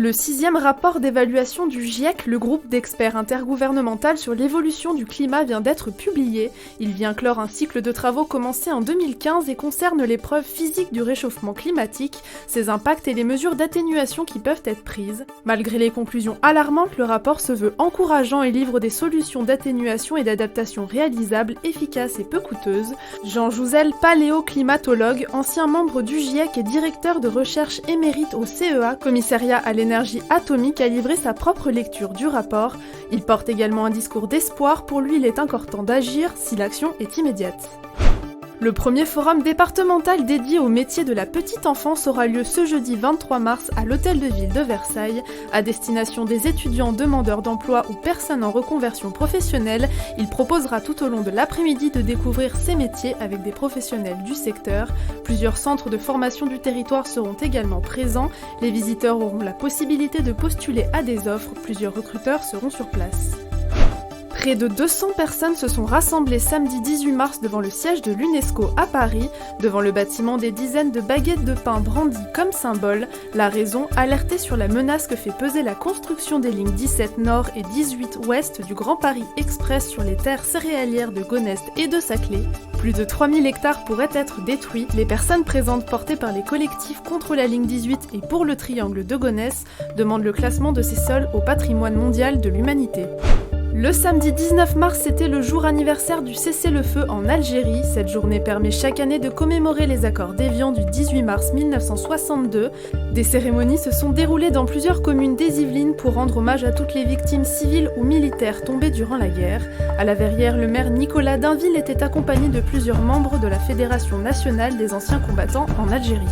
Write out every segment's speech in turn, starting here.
Le 6e rapport d'évaluation du GIEC, le groupe d'experts intergouvernemental sur l'évolution du climat, vient d'être publié. Il vient clore un cycle de travaux commencé en 2015 et concerne les preuves physiques du réchauffement climatique, ses impacts et les mesures d'atténuation qui peuvent être prises. Malgré les conclusions alarmantes, le rapport se veut encourageant et livre des solutions d'atténuation et d'adaptation réalisables, efficaces et peu coûteuses. Jean Jouzel, paléoclimatologue, ancien membre du GIEC et directeur de recherche émérite au CEA, commissariat à l'énergie atomique, a livré sa propre lecture du rapport. Il porte également un discours d'espoir. Pour lui, il est encore temps d'agir si l'action est immédiate. Le premier forum départemental dédié au métier de la petite enfance aura lieu ce jeudi 23 mars à l'Hôtel de Ville de Versailles. À destination des étudiants demandeurs d'emploi ou personnes en reconversion professionnelle, il proposera tout au long de l'après-midi de découvrir ces métiers avec des professionnels du secteur. Plusieurs centres de formation du territoire seront également présents. Les visiteurs auront la possibilité de postuler à des offres. Plusieurs recruteurs seront sur place. Près de 200 personnes se sont rassemblées samedi 18 mars devant le siège de l'UNESCO à Paris. Devant le bâtiment, des dizaines de baguettes de pain brandies comme symbole. La raison, alerter sur la menace que fait peser la construction des lignes 17 Nord et 18 Ouest du Grand Paris Express sur les terres céréalières de Gonesse et de Saclay. Plus de 3000 hectares pourraient être détruits. Les personnes présentes portées par les collectifs contre la ligne 18 et pour le triangle de Gonesse demandent le classement de ces sols au patrimoine mondial de l'humanité. Le samedi 19 mars, c'était le jour anniversaire du cessez-le-feu en Algérie. Cette journée permet chaque année de commémorer les accords d'Évian du 18 mars 1962. Des cérémonies se sont déroulées dans plusieurs communes des Yvelines pour rendre hommage à toutes les victimes civiles ou militaires tombées durant la guerre. À la Verrière, le maire Nicolas Dainville était accompagné de plusieurs membres de la Fédération nationale des anciens combattants en Algérie.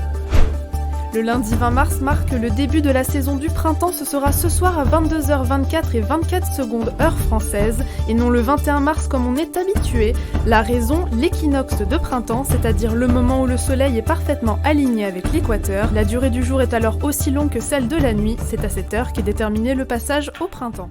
Le lundi 20 mars marque le début de la saison du printemps. Ce sera ce soir à 22h24 et 24 secondes heure française et non le 21 mars comme on est habitué. La raison, l'équinoxe de printemps, c'est-à-dire le moment où le soleil est parfaitement aligné avec l'équateur. La durée du jour est alors aussi longue que celle de la nuit. C'est à cette heure qu'est déterminé le passage au printemps.